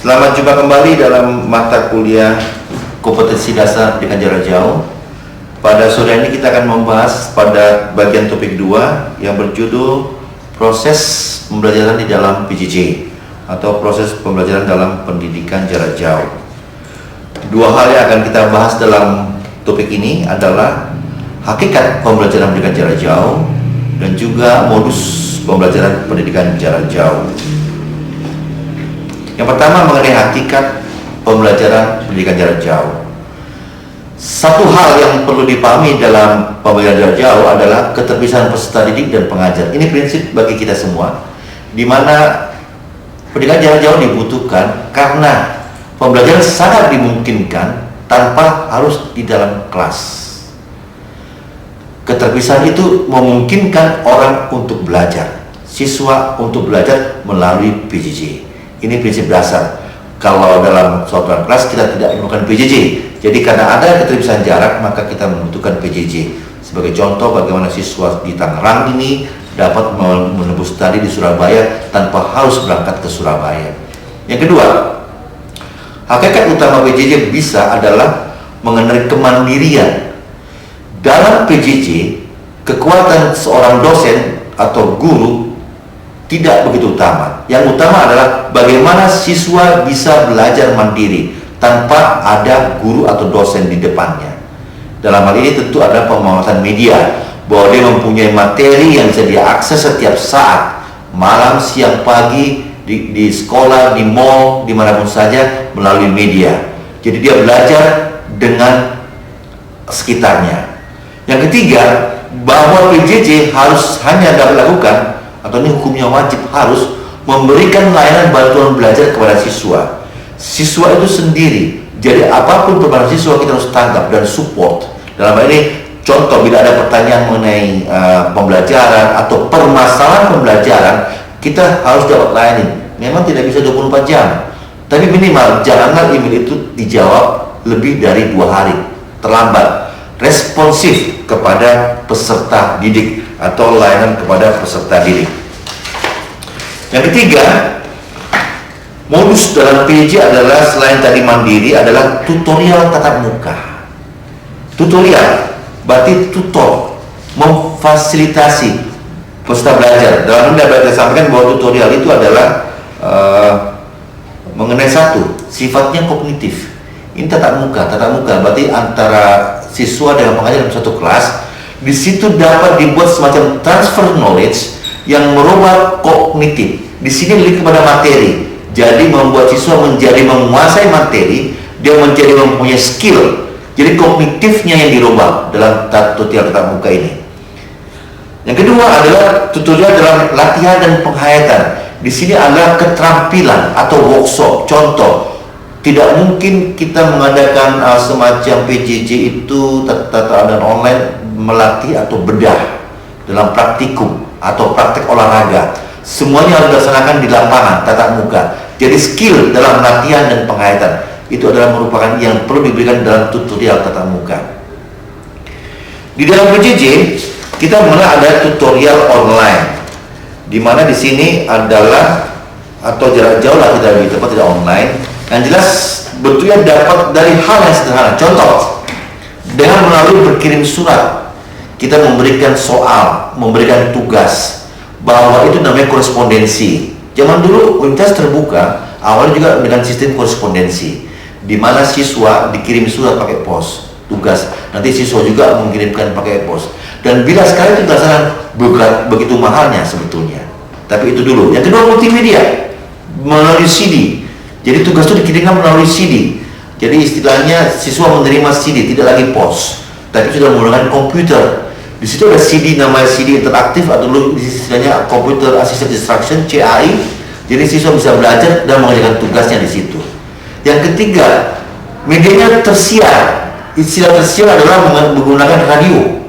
Selamat jumpa kembali dalam mata kuliah kompetensi dasar pendidikan jarak jauh. Pada sore ini kita akan membahas pada bagian topik 2 yang berjudul proses pembelajaran di dalam PJJ atau proses pembelajaran dalam pendidikan jarak jauh. Dua hal yang akan kita bahas dalam topik ini adalah hakikat pembelajaran pendidikan jarak jauh dan juga modus pembelajaran pendidikan jarak jauh. Yang pertama mengenai hakikat pembelajaran pendidikan jarak jauh. Satu hal yang perlu dipahami dalam pembelajaran jarak jauh adalah keterpisahan peserta didik dan pengajar. Ini prinsip bagi kita semua, di mana pendidikan jarak jauh dibutuhkan karena pembelajaran sangat dimungkinkan tanpa harus di dalam kelas. Keterpisahan itu memungkinkan orang untuk belajar, siswa untuk belajar melalui PJJ. Ini prinsip dasar. Kalau dalam suatu kelas kita tidak memerlukan PJJ. Jadi karena ada keterpisahan jarak, maka kita membutuhkan PJJ. Sebagai contoh bagaimana siswa di Tangerang ini dapat menembus tadi di Surabaya tanpa harus berangkat ke Surabaya. Yang kedua, hakikat utama PJJ bisa adalah mengenai kemandirian. Dalam PJJ, kekuatan seorang dosen atau guru tidak begitu utama. Yang utama adalah bagaimana siswa bisa belajar mandiri tanpa ada guru atau dosen di depannya. Dalam hal ini tentu ada pemanfaatan media, bahwa dia mempunyai materi yang bisa diakses setiap saat, malam, siang, pagi, di sekolah, di mall, dimanapun saja melalui media. Jadi dia belajar dengan sekitarnya. Yang ketiga, bahwa PJJ harus hanya dapat dilakukan, atau ini hukumnya wajib, harus memberikan layanan bantuan belajar kepada siswa. Siswa itu sendiri, jadi apapun permasalahan siswa kita harus tanggap dan support. Dalam hal ini, contoh bila ada pertanyaan mengenai pembelajaran atau permasalahan pembelajaran, kita harus dapat layani. Memang tidak bisa 24 jam, tapi minimal janganlah email itu dijawab lebih dari 2 hari terlambat. Responsif kepada peserta didik atau layanan kepada peserta didik. Yang ketiga, modus dalam PJJ adalah selain tadi mandiri adalah tutorial tatap muka. Tutorial berarti tutor memfasilitasi peserta belajar. Dalam ini dapat saya sampaikan bahwa tutorial itu adalah mengenai satu, sifatnya kognitif. Ini tatap muka berarti antara siswa dengan pengajar dalam satu kelas. Di situ dapat dibuat semacam transfer knowledge yang merubah kognitif. Di sini lebih kepada materi. Jadi membuat siswa menjadi menguasai materi, dia menjadi mempunyai skill. Jadi kognitifnya yang dirubah dalam tutorial tatap muka ini. Yang kedua adalah tutorial dalam latihan dan penghayatan. Di sini adalah keterampilan atau workshop. Contoh, tidak mungkin kita mengadakan semacam PJJ itu tatanan online melatih atau bedah dalam praktikum atau praktek olahraga. Semuanya harus dilaksanakan di lapangan tatap muka. Jadi skill dalam latihan dan penghayatan itu adalah merupakan yang perlu diberikan dalam tutorial tatap muka. Di dalam PJJ kita mengenal ada tutorial online, di mana di sini adalah atau jarak jauh lah kita lebih tepat, tidak online. Yang jelas bentuknya dapat dari hal yang sederhana. Contoh, dengan melalui berkirim surat, kita memberikan soal, memberikan tugas, bahwa itu namanya korespondensi. Zaman dulu universitas terbuka, awalnya juga dengan sistem korespondensi, di mana siswa dikirim surat pakai pos, tugas, nanti siswa juga mengirimkan pakai pos. Dan bila sekali itu dilaksanakan begitu mahalnya sebetulnya. Tapi itu dulu. Yang kedua, multimedia melalui CD. Jadi tugas itu dikirimkan melalui CD. Jadi istilahnya siswa menerima CD, tidak lagi pos, tapi sudah menggunakan komputer. Di situ ada CD, namanya CD interaktif atau dulu istilahnya Computer Assisted Instruction (CAI). Jadi siswa bisa belajar dan mengerjakan tugasnya di situ. Yang ketiga, medianya tersiar. Istilah tersiar adalah menggunakan radio,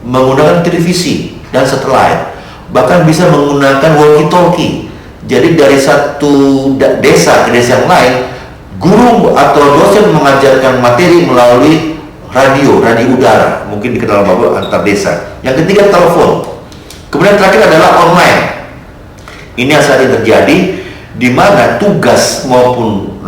menggunakan televisi dan satelit, bahkan bisa menggunakan walkie-talkie. Jadi dari satu desa ke desa yang lain, guru atau dosen mengajarkan materi melalui radio udara, mungkin dikenal Bapak antar desa. Yang ketiga, telepon. Kemudian terakhir adalah online. Ini yang saat ini terjadi, di mana tugas maupun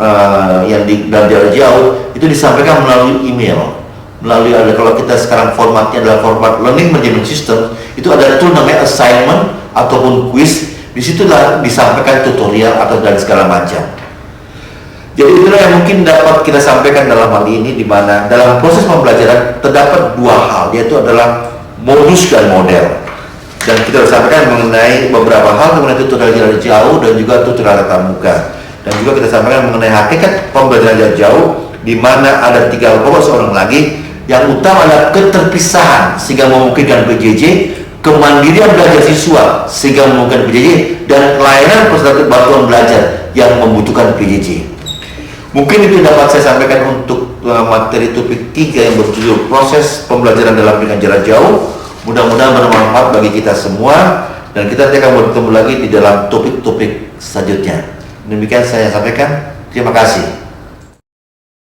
yang di dalam jarak jauh itu disampaikan melalui email, melalui kalau kita sekarang formatnya adalah format learning management system, itu ada tool namanya assignment ataupun quiz. Disitulah disampaikan tutorial atau dan segala macam. Jadi itulah yang mungkin dapat kita sampaikan dalam hal ini, di mana dalam proses pembelajaran terdapat dua hal, yaitu adalah modus dan model. Dan kita harus sampaikan mengenai beberapa hal mengenai tutorial jarak jauh dan juga tutorial tatap muka. Dan juga kita sampaikan mengenai hakikat pembelajaran jarak jauh, di mana ada 3 hal pokok seorang lagi. Yang utama adalah keterpisahan sehingga memungkinkan PJJ, kemandirian belajar siswa sehingga memungkinkan PJJ, dan layanan persentase bantuan belajar yang membutuhkan PJJ. Mungkin itu dapat saya sampaikan untuk materi topik 3 yang berjudul proses pembelajaran dalam pendidikan jarak jauh. Mudah-mudahan bermanfaat bagi kita semua, dan kita nanti akan bertemu lagi di dalam topik-topik selanjutnya. Demikian saya sampaikan. Terima kasih.